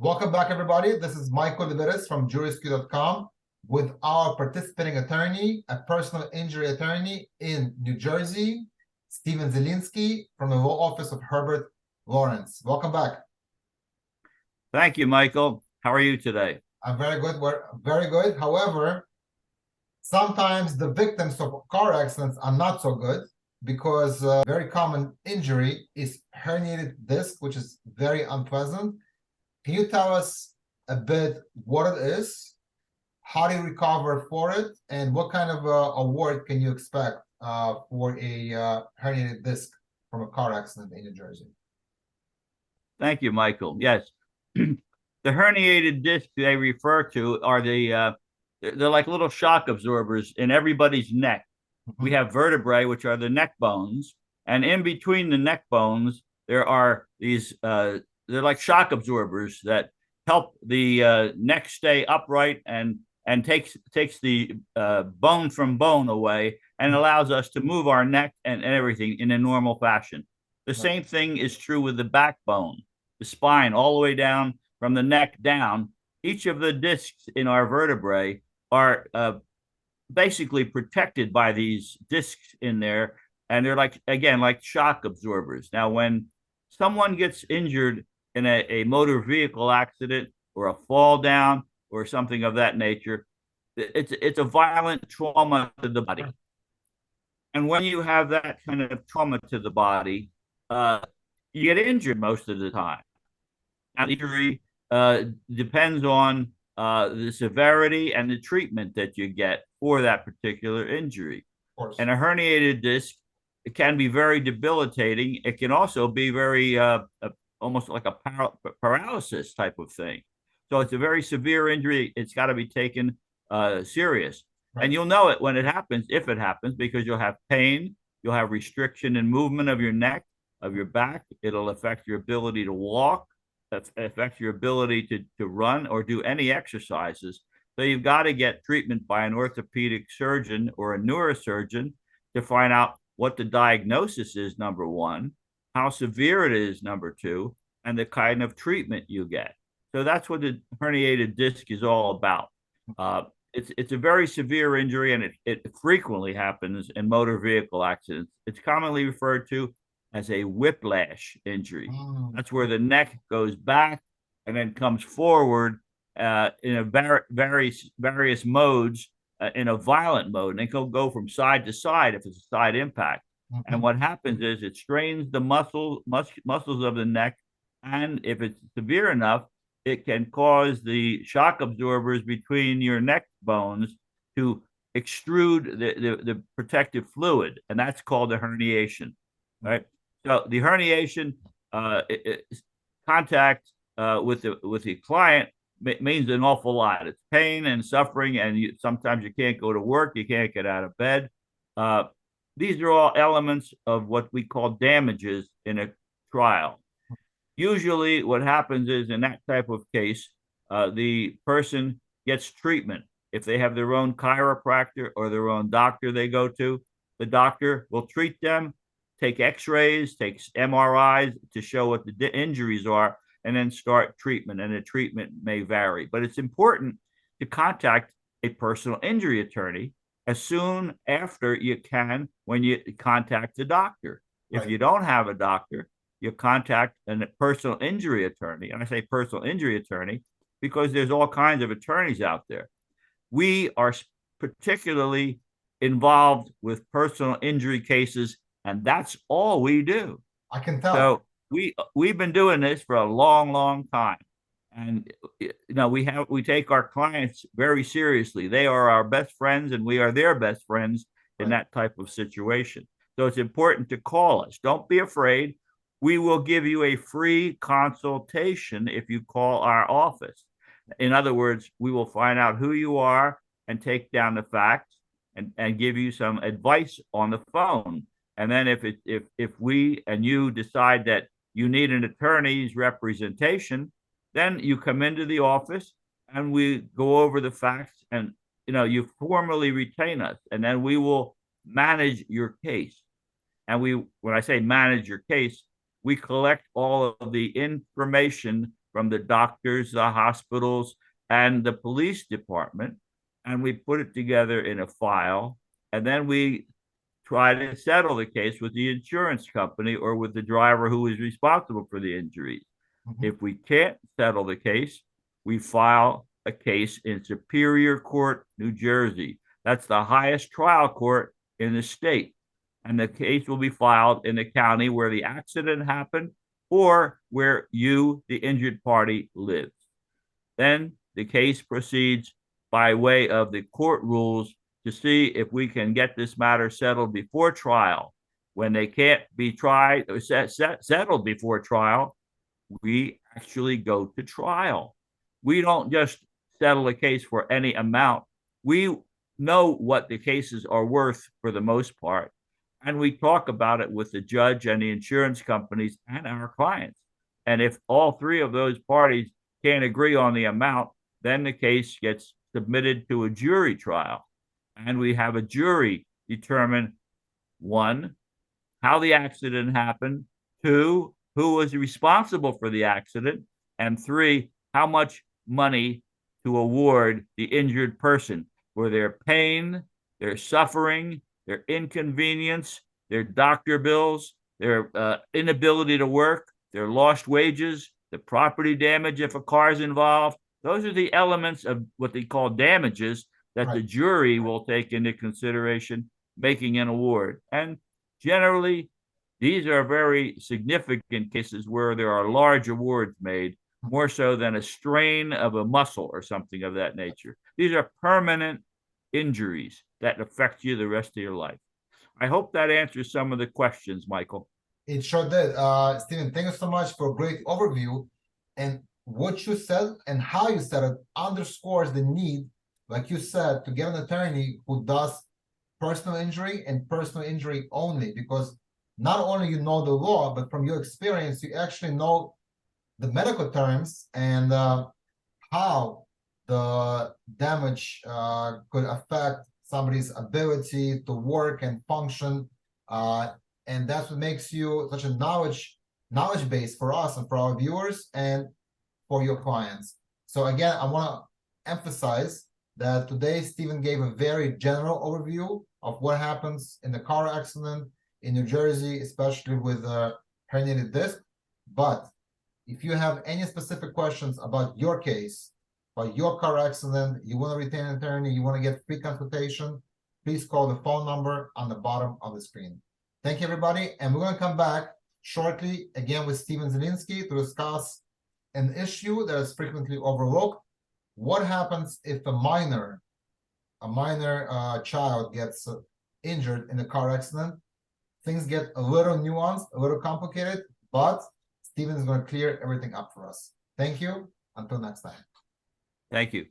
Welcome back, everybody. This is Michael Liberis from JurisQ.com with our participating attorney, a personal injury attorney in New Jersey, Stephen Zielinski from the law office of Herbert Lawrence. Welcome back. Thank you, Michael. How are you today? I'm very good. We're very good. However, sometimes the victims of car accidents are not so good because a very common injury is herniated disc, which is very unpleasant. Can you tell us a bit what it is, how do you recover for it, and what kind of award can you expect for a herniated disc from a car accident in New Jersey? Thank you, Michael. Yes, the herniated discs they refer to are they're like little shock absorbers in everybody's neck. We have vertebrae, which are the neck bones, and in between the neck bones, there are these they're like shock absorbers that help the neck stay upright and takes the bone from bone away and allows us to move our neck and everything in a normal fashion. The same thing is true with the backbone, the spine, all the way down from the neck down. Each of the discs in our vertebrae are basically protected by these discs in there, and they're like shock absorbers. Now, when someone gets injured in a motor vehicle accident or a fall down or something of that nature, it's a violent trauma to the body. And when you have that kind of trauma to the body, you get injured most of the time. Now, the injury depends on the severity and the treatment that you get for that particular injury. And a herniated disc, it can be very debilitating. It can also be very almost like a paralysis type of thing. So it's a very severe injury. It's got to be taken serious. Right. And you'll know it when it happens, if it happens, because you'll have pain, you'll have restriction in movement of your neck, of your back. It'll affect your ability to walk, affect your ability to run or do any exercises. So you've got to get treatment by an orthopedic surgeon or a neurosurgeon to find out what the diagnosis is, number one, how severe it is, number two, and the kind of treatment you get. So that's what the herniated disc is all about. It's a very severe injury, and it frequently happens in motor vehicle accidents. It's commonly referred to as a whiplash injury. That's where the neck goes back and then comes forward in a various modes in a violent mode, and it can go from side to side if it's a side impact. And what happens is it strains the muscles of the neck, and if it's severe enough, it can cause the shock absorbers between your neck bones to extrude the protective fluid, and that's called a herniation, right? So the herniation contact with the client means an awful lot. It's pain and suffering, and sometimes you can't go to work, you can't get out of bed. These are all elements of what we call damages in a trial. Usually what happens is in that type of case, the person gets treatment. If they have their own chiropractor or their own doctor they go to, the doctor will treat them, take x-rays, takes MRIs to show what the injuries are, and then start treatment. And the treatment may vary. But it's important to contact a personal injury attorney as soon after you can when you contact the doctor. If you don't have a doctor, you contact a personal injury attorney. And I say personal injury attorney because there's all kinds of attorneys out there. We are particularly involved with personal injury cases, and that's all we do. I can tell. So we've been doing this for a long time. And we take our clients very seriously. They are our best friends, and we are their best friends in that type of situation. So it's important to call us. Don't be afraid. We will give you a free consultation if you call our office. In other words, we will find out who you are and take down the facts and give you some advice on the phone. And then if we and you decide that you need an attorney's representation, then you come into the office and we go over the facts, and you formally retain us, and then we will manage your case. And when I say manage your case, we collect all of the information from the doctors, the hospitals, and the police department, and we put it together in a file, and then we try to settle the case with the insurance company or with the driver who is responsible for the injuries. If we can't settle the case, we file a case in Superior Court, New Jersey. That's the highest trial court in the state. And the case will be filed in the county where the accident happened or where you, the injured party, lives. Then the case proceeds by way of the court rules to see if we can get this matter settled before trial. When they can't be tried or settled before trial, we actually go to trial. We don't just settle a case for any amount. We know what the cases are worth for the most part, and we talk about it with the judge and the insurance companies and our clients. And if all three of those parties can't agree on the amount, then the case gets submitted to a jury trial. And we have a jury determine, one, how the accident happened, two, who was responsible for the accident, and three, how much money to award the injured person for their pain, their suffering, their inconvenience, their doctor bills, their inability to work, their lost wages, the property damage if a car is involved. Those are the elements of what they call damages that the jury will take into consideration making an award. And generally, these are very significant cases where there are large awards made, more so than a strain of a muscle or something of that nature. These are permanent injuries that affect you the rest of your life. I hope that answers some of the questions, Michael. It sure did. Stephen, thank you so much for a great overview. And what you said and how you said it underscores the need, like you said, to get an attorney who does personal injury and personal injury only, because not only you know the law, but from your experience, you actually know the medical terms and how the damage could affect somebody's ability to work and function. And that's what makes you such a knowledge base for us and for our viewers and for your clients. So again, I want to emphasize that today Stephen gave a very general overview of what happens in the car accident in New Jersey, especially with herniated disc. But if you have any specific questions about your case, about your car accident, you want to retain an attorney, you want to get free consultation, please call the phone number on the bottom of the screen. Thank you, everybody. And we're going to come back shortly again with Stephen Zielinski to discuss an issue that is frequently overlooked. What happens if a minor child gets injured in a car accident? Things get a little nuanced, a little complicated, but Stephen is going to clear everything up for us. Thank you. Until next time. Thank you.